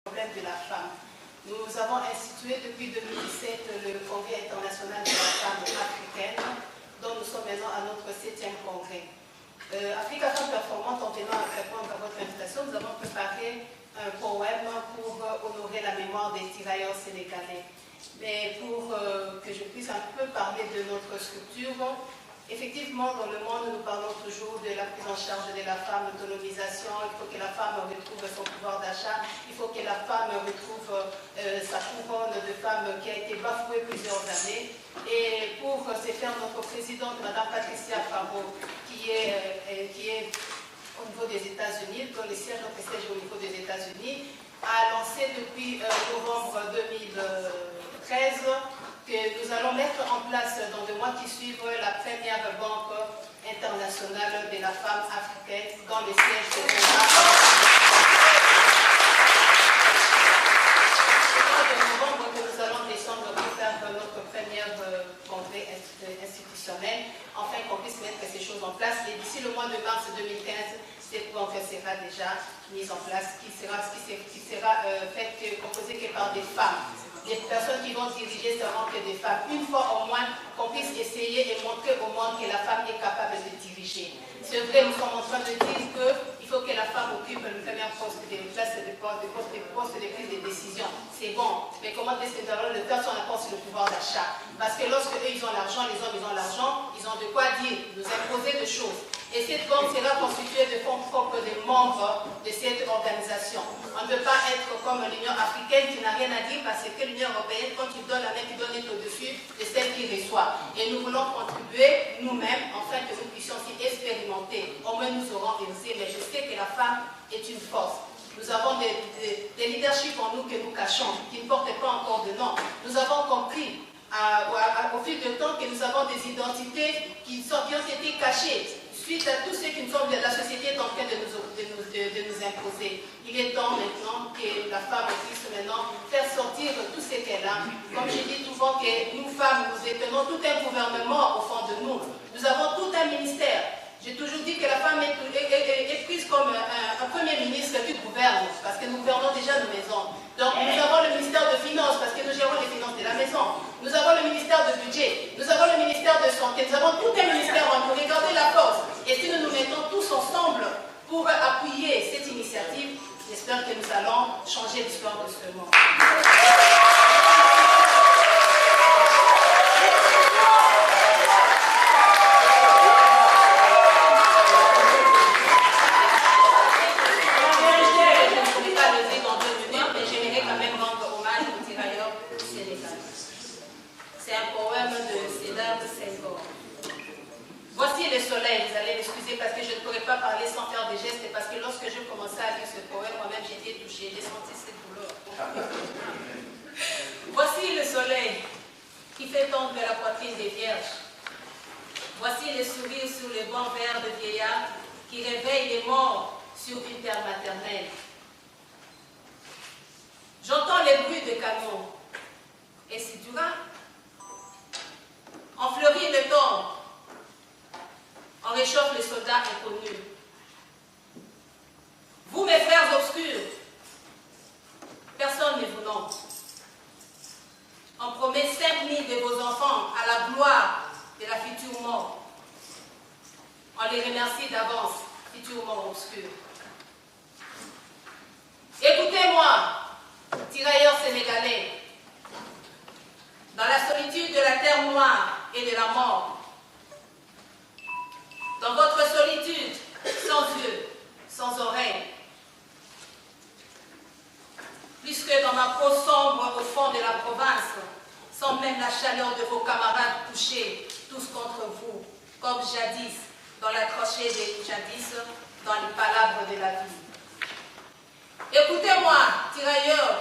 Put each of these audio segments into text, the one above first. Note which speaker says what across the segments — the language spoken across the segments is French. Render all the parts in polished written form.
Speaker 1: problème de la femme. Nous avons institué depuis 2017 le Congrès international de la femme africaine, dont nous sommes maintenant à notre 7e congrès. Africa Femmes Performantes, en tenant à répondre à votre invitation, nous avons préparé un poème pour honorer la mémoire des tirailleurs sénégalais. Mais pour que je puisse un peu parler de notre structure, effectivement, dans le monde, nous parlons toujours de la prise en charge de la femme, l'autonomisation. Il faut que la femme retrouve son pouvoir d'achat. Il faut que la femme retrouve sa couronne de femme qui a été bafouée plusieurs années. Et pour ce faire, notre présidente, Mme Patricia Faro, qui est au niveau des États-Unis, dont le siège au niveau des États-Unis, a lancé depuis novembre 2013 que nous allons mettre en place dans les mois qui suivent la première banque internationale de la femme africaine dans le siège de novembre que nous allons descendre pour faire notre première congrès institutionnel, afin qu'on puisse mettre ces choses en place. Et d'ici le mois de mars 2015, cette banque sera déjà mise en place, qui sera faite, composée que par des femmes. Les personnes qui vont diriger seront que des femmes. Une fois au moins, qu'on puisse essayer et montrer au monde que la femme est capable de diriger. C'est vrai, nous sommes en train de dire qu'il faut que la femme occupe le premier poste de prise de décision. C'est bon, mais comment est-ce que nous allons le faire si on n'a pas le pouvoir d'achat? Parce que lorsque eux, ils ont l'argent, les hommes, ils ont l'argent, ils ont de quoi dire, nous imposer des choses. Et cette banque sera constituée de fonds propres des membres de cette organisation. On ne peut pas être comme l'Union africaine qui n'a rien à dire parce que l'Union européenne, quand il donne la main, il donne au-dessus de celle qui reçoit. Et nous voulons contribuer nous-mêmes afin que nous puissions s'y expérimenter. Au moins nous aurons réussi, mais je sais que la femme est une force. Nous avons des leaderships en nous que nous cachons, qui ne portent pas encore de nom. Nous avons compris au fil du temps que nous avons des identités qui ont été cachées suite à tout ce que la société est en train de nous imposer. Il est temps maintenant que la femme puisse maintenant faire sortir tout ce qu'elle a. Comme je dis souvent que nous femmes, nous détenons tout un gouvernement au fond de nous. Nous avons tout un ministère. J'ai toujours dit que la femme est prise comme un premier ministre qui gouverne, parce que nous gouvernons déjà nos maisons. Donc nous avons le ministère de Finances, parce que nous gérons les finances de la maison. Nous avons le ministère de Budget, nous avons le ministère de Santé, nous avons tout un ministère pour regarder la force. Et si nous nous mettons tous ensemble pour appuyer cette initiative, j'espère que nous allons changer l'histoire de ce monde. Voici le soleil, vous allez m'excuser parce que je ne pourrais pas parler sans faire des gestes, parce que lorsque je commençais à lire ce poème, moi-même j'étais touchée, j'ai senti cette douleur. Voici le soleil qui fait tomber la poitrine des vierges. Voici le sourire sur les bancs verts de vieillards qui réveillent les morts sur une terre maternelle. J'entends les bruits de canons et c'est durable. On fleurit le tombe. On réchauffe les soldats inconnus. Vous, mes frères obscurs, personne ne vous nomme. On promet 5000 de vos enfants à la gloire de la future mort. On les remercie d'avance, future mort obscure. Écoutez-moi, tirailleurs sénégalais, dans la solitude de la terre noire et de la mort, dans votre solitude, sans yeux, sans oreilles, plus que dans ma peau sombre au fond de la province, sans même la chaleur de vos camarades touchés, tous contre vous, comme jadis, dans la tranchée des jadis, dans les palabres de la vie. Écoutez-moi, tirailleurs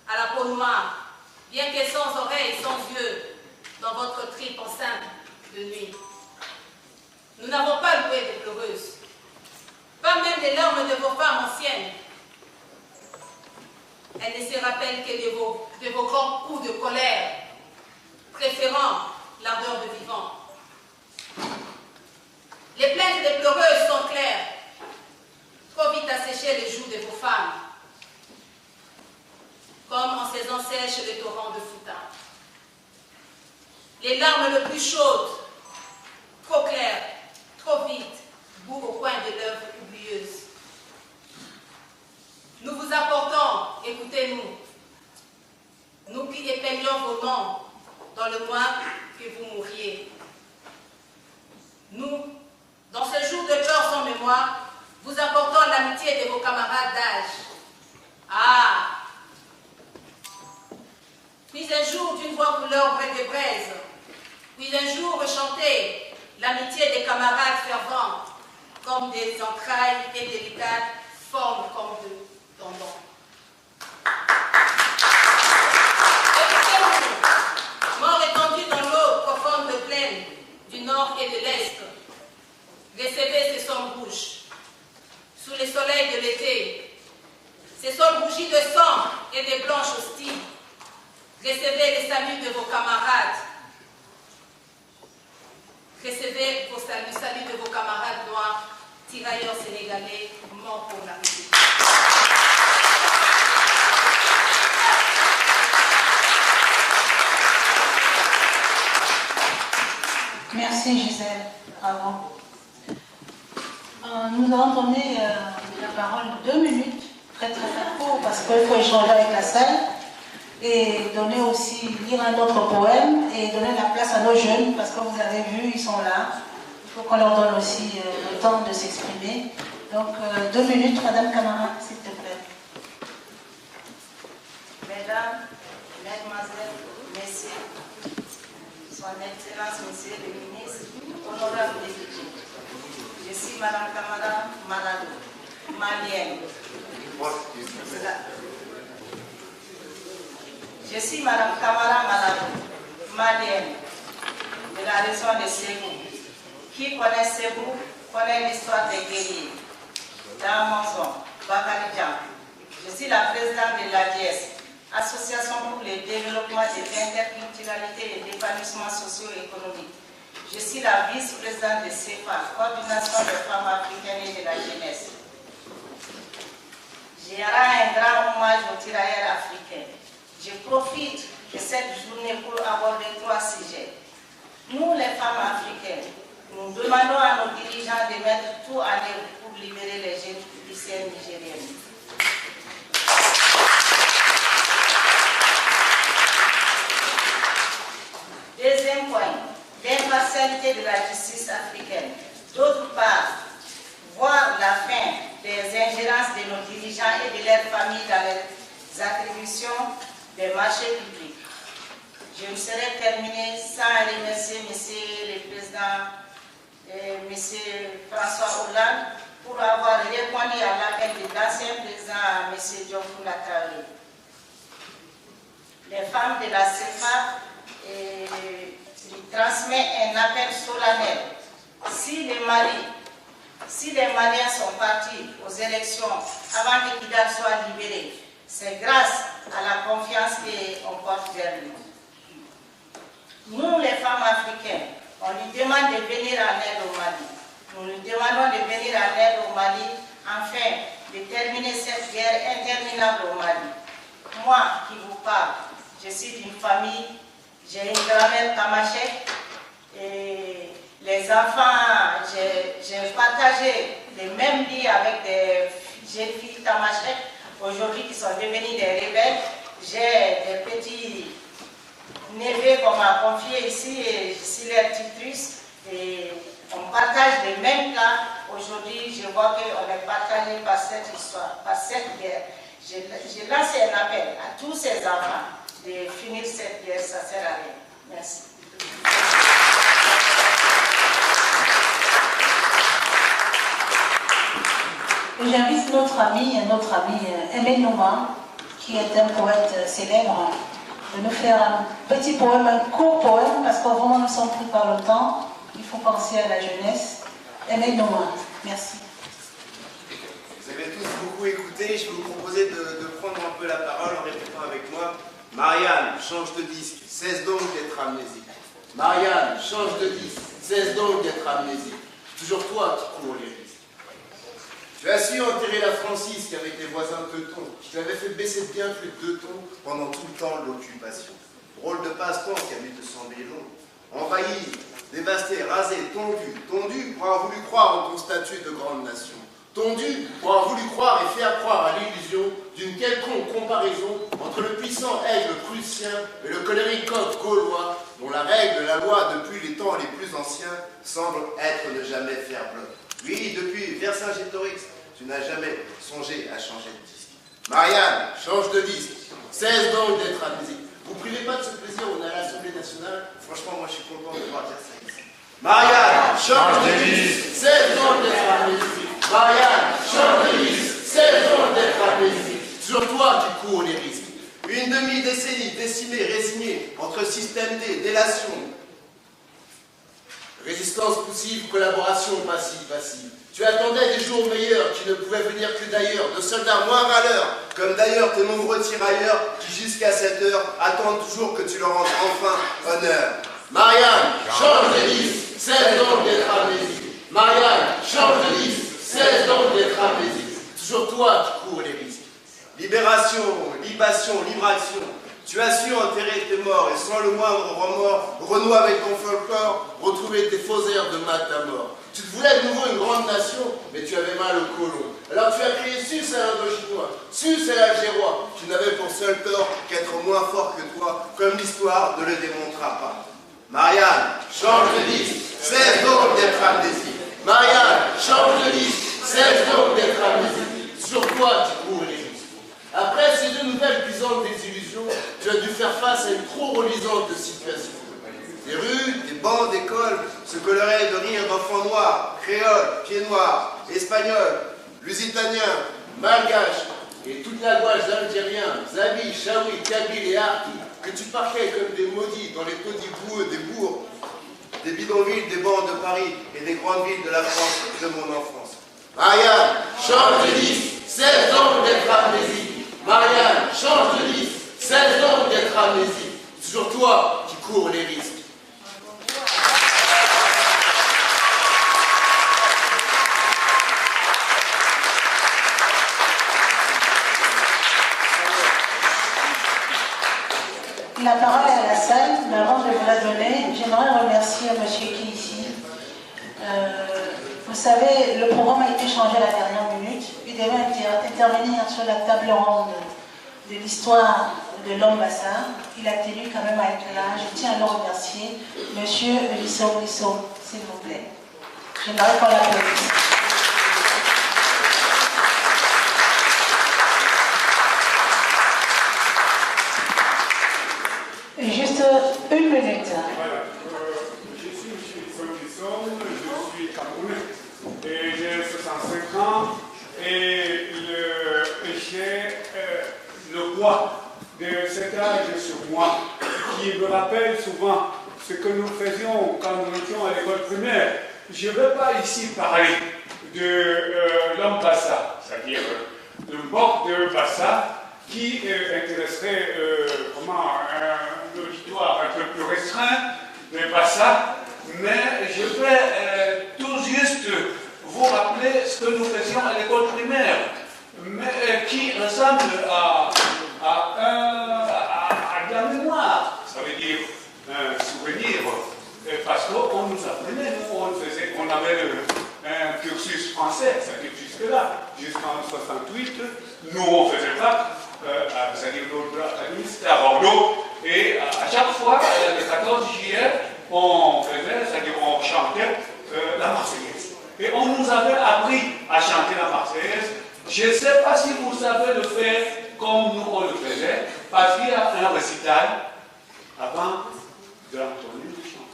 Speaker 1: à la peau noire, bien que sans oreilles, sans yeux, dans votre tripe enceinte de nuit. Nous n'avons pas loué des pleureuses, pas même des larmes de vos femmes anciennes. Elles ne se rappellent que de vos grands coups de colère, préférant l'ardeur de vivant. Les plaintes des pleureuses sont claires, trop vite assécher les joues de vos femmes. saison sèche les torrents de Fouta. Les larmes les plus chaudes, trop claires, trop vite, bourrent au coin de l'œuvre oublieuse. Nous vous apportons, écoutez-nous, nous qui épeignons vos noms dans le mois que vous mourriez. Nous, dans ce jour de peur sans mémoire, vous apportons l'amitié de vos camarades d'âge. Ah! Puis un jour d'une voix couleur bré de braise, puis un jour chanter l'amitié des camarades fervents, comme des entrailles et délicates, formes comme de tendons. Écoutez-vous, mort étendu dans l'eau profonde de plaine du nord et de l'est, recevez ces sommes rouges, sous les soleils de l'été, ces sommes rougies de sang et de blanches hosties. Recevez les saluts de vos camarades. Recevez le salut de vos camarades noirs, tirailleurs sénégalais, morts pour la République.
Speaker 2: Merci Gisèle. Bravo. Nous allons donner la parole 2 minutes, très court, parce qu'il faut échanger avec la salle. Et donner aussi, lire un autre poème et donner la place à nos jeunes, parce que vous avez vu, ils sont là. Il faut qu'on leur donne aussi le temps de s'exprimer. Donc, 2 minutes, Madame Camara, s'il te plaît.
Speaker 3: Mesdames, Mesdemoiselles, Messieurs, Son Excellence, Monsieur le Ministre, honorable député, je suis Madame Camara Maladou, malienne. Je suis Madame Camara Maladou, malienne, de la région de Ségou. Qui connaît Ségou connaît l'histoire des guerriers. Dans mon nom, Bakari Djam. Je suis la présidente de l'ADS, Association pour le développement de l'interculturalité et l'épanouissement socio-économique. Je suis la vice-présidente de CEPA, Coordination des femmes africaines et de la jeunesse. Je rends un grand hommage aux tirailleurs africains. Je profite de cette journée pour aborder 3 sujets. Nous, les femmes africaines, nous demandons à nos dirigeants de mettre tout en œuvre pour libérer les jeunes lycéennes nigériennes. Deuxième point, l'impartialité de la justice africaine. D'autre part, voir la fin des ingérences de nos dirigeants et de leurs familles dans les attributions des marchés publics. Je ne serai terminé sans remercier M. le Président, M. François Hollande, pour avoir répondu à l'appel de l'ancien président, M. Diokouna Traoré. Les femmes de la CEPA transmettent un appel solennel. Si les Maliens sont partis aux élections avant que Kidal soit libéré, c'est grâce à la confiance qu'on porte vers lui. Nous, les femmes africaines, on lui demande de venir en aide au Mali. Nous lui demandons de venir en aide au Mali afin de terminer cette guerre interminable au Mali. Moi qui vous parle, je suis d'une famille, j'ai une grand-mère Tamaché et les enfants, j'ai partagé les mêmes lits avec des jeunes filles Tamaché, aujourd'hui qui sont devenues des rebelles. J'ai des petits neveux qu'on m'a confiés ici et je suis leur tutrice et on partage les mêmes plats. Aujourd'hui, je vois qu'on est partagé par cette histoire, par cette guerre. J'ai lancé un appel à tous ces enfants de finir cette guerre, ça ne sert à rien. Merci.
Speaker 2: J'invite notre ami Aimé Nouma, qui est un poète célèbre, de nous faire un petit poème, un court poème, parce que vraiment nous sommes pris par le temps. Il faut penser à la jeunesse. Aimé Nouma, merci.
Speaker 4: Vous avez tous beaucoup écouté, je vais vous proposer de prendre un peu la parole en répétant avec moi. Marianne, change de disque, cesse donc d'être amnésique. Marianne, change de disque, cesse donc d'être amnésique. Toujours toi qui cours les risques. Tu as su enterrer la Francis qu'avec tes voisins teutons, qui t'avaient fait baisser de bien plus de 2 tons pendant tout le temps de l'occupation. Drôle de passe-temps qui a dû te sembler long. Envahi, dévasté, rasé, tondu pour avoir voulu croire en ton statut de grande nation. Tondu pour avoir voulu croire et faire croire à l'illusion d'une quelconque comparaison entre le puissant aigle prussien et le colérique coq gaulois, dont la règle, la loi, depuis les temps les plus anciens, semble être ne jamais faire bloc. Oui, depuis Vercingétorix, tu n'as jamais songé à changer de disque. Marianne, change de disque. Cesse donc d'être amnésique. Vous ne privez pas de ce plaisir, on est à l'Assemblée nationale. Franchement, moi je suis content de voir dire ça ici. Marianne, change de disque. Cesse donc d'être amnésique. Marianne, change de disque. Cesse donc d'être amnésique. Toujours toi qui cours les risques. Une demi-décennie décimée, résignée, entre système D, délation, résistance poussive, collaboration passive. Tu attendais des jours meilleurs qui ne pouvaient venir que d'ailleurs, de soldats moins râleurs, comme d'ailleurs tes nombreux tirailleurs qui jusqu'à cette heure attendent toujours que tu leur rendes enfin honneur. Marianne, change de disque, cesse donc d'être amnésique. Marianne, change de disque, cesse donc d'être amnésique. Toujours toi qui cours les risques. Libération, libation, libre-action. Tu as su enterrer tes morts et sans le moindre remords, renouer avec ton folklore, retrouver tes faux airs de matamor. Tu te voulais de nouveau une grande nation, mais tu avais mal au côlon. Alors tu as crié sus à l'Indochinois, sus à l'Algérois. Tu n'avais pour seul tort qu'être moins fort que toi, comme l'histoire ne le démontrera pas. Marianne, change de disque, cesse donc d'être amnésique. Marianne, change de disque, cesse donc d'être amnésique. Sur toi tu cours les risques. Après ces 2 nouvelles cuisantes désillusions, tu as dû faire face à une trop reluisante situation. Des rues, des bancs d'école se coleraient de rire d'enfants noirs, créoles, pieds noirs, espagnols, lusitaniens, malgaches, et toute la gouache d'Algériens, Zabi, Chaoui, Kabyles et Harki, que tu parquais comme des maudits dans les taudis boueux des bourgs, des bidonvilles, des bancs de Paris et des grandes villes de la France de mon enfance. Marianne, change de disque, cesse donc d'être amnésique. Marianne, change de disque, cesse donc d'être amnésique. Toujours toi qui cours les risques.
Speaker 2: La parole est à la salle, mais avant de vous la donner, j'aimerais remercier M. qui est ici. Vous savez, le programme a été changé à la dernière minute. Il devait intervenir sur la table ronde de l'histoire de l'homme Bassa. Il a tenu quand même à être là. Je tiens à le remercier. Monsieur Lissot, s'il vous plaît. J'aimerais qu'on l'applaudisse. Juste 1 minute.
Speaker 5: Voilà. Je suis M. Lissot, je suis camerounais et j'ai 65 ans et j'ai le poids de cet âge sur moi qui me rappelle souvent ce que nous faisions quand nous étions à l'école primaire. Je ne vais pas ici parler de l'homme Bassa, c'est-à-dire le Mbok de Bassa, qui intéresserait un auditoire un peu plus restreint de Bassa, mais je vais tout juste vous rappeler ce que nous faisions à l'école primaire, mais qui ressemble à de la mémoire, ça veut dire un souvenir, parce qu'on nous apprenait, nous on avait un cursus français, c'est-à-dire jusque-là, jusqu'en 68, nous on faisait pas. C'est-à-dire l'autre c'était à Bordeaux, et à chaque fois, le 14 juillet, on faisait, c'est-à-dire on chantait la Marseillaise. Et on nous avait appris à chanter la Marseillaise. Je ne sais pas si vous savez le faire comme nous on le faisait, parce qu'il y a un récital avant de l'Anthony du chant,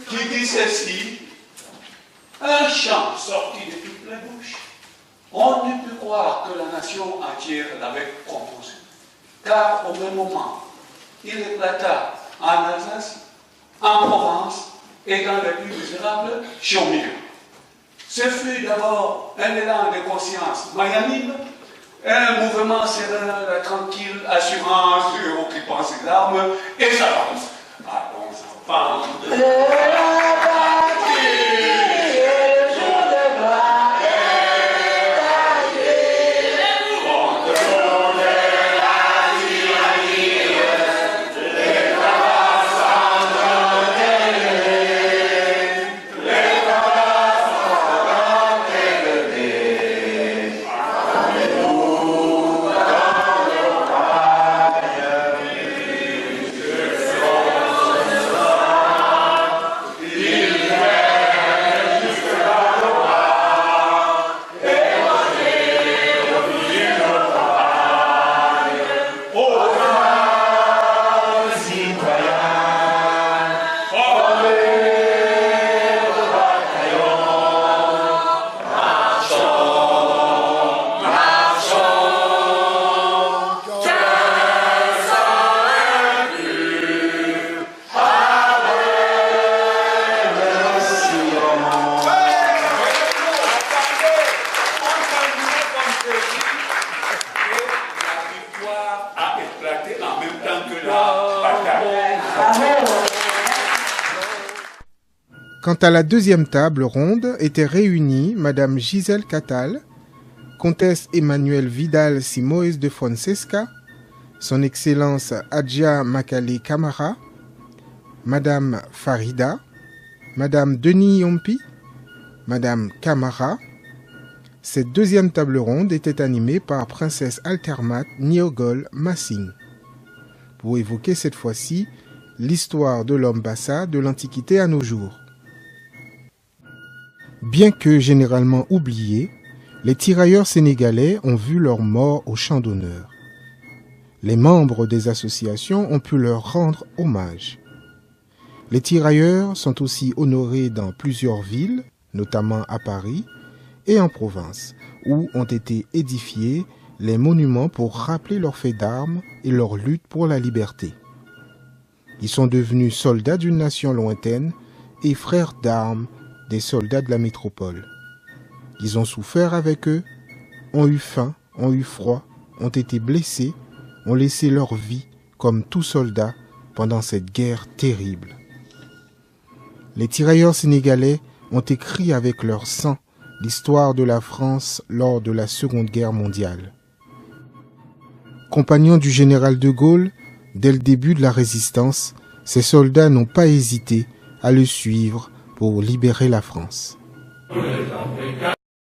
Speaker 5: qui dit ceci: un chant sorti de toutes les bouches. On ne peut croire que la nation entière l'avait composé, car au même moment, il éclata en Alsace, en Provence et dans les plus misérables chaumières. Ce fut d'abord un élan de conscience magnanime, un mouvement serein, la tranquille assurance qui pense ses larmes et s'avance. Allons enfants de la patrie, le jour de gloire. a éclaté en même temps que la bataille.
Speaker 6: Quant à la deuxième table ronde, étaient réunis Madame Gisèle Cattal, Comtesse Emmanuelle Vidal Simoes de Fonseca, Son Excellence Adja Makale Camara, Madame Farida, Madame Denis Yompi, Madame Camara. Cette deuxième table ronde était animée par Princesse Altermat Niogol Massing, pour évoquer cette fois-ci l'histoire de l'homme Bassa de l'Antiquité à nos jours. Bien que généralement oubliés, les tirailleurs sénégalais ont vu leur mort au champ d'honneur. Les membres des associations ont pu leur rendre hommage. Les tirailleurs sont aussi honorés dans plusieurs villes, notamment à Paris et en province, où ont été édifiés les monuments pour rappeler leurs faits d'armes et leur lutte pour la liberté. Ils sont devenus soldats d'une nation lointaine et frères d'armes des soldats de la métropole. Ils ont souffert avec eux, ont eu faim, ont eu froid, ont été blessés, ont laissé leur vie comme tout soldat pendant cette guerre terrible. Les tirailleurs sénégalais ont écrit avec leur sang l'histoire de la France lors de la Seconde Guerre mondiale. Compagnons du général de Gaulle, dès le début de la résistance, ces soldats n'ont pas hésité à le suivre pour libérer la France.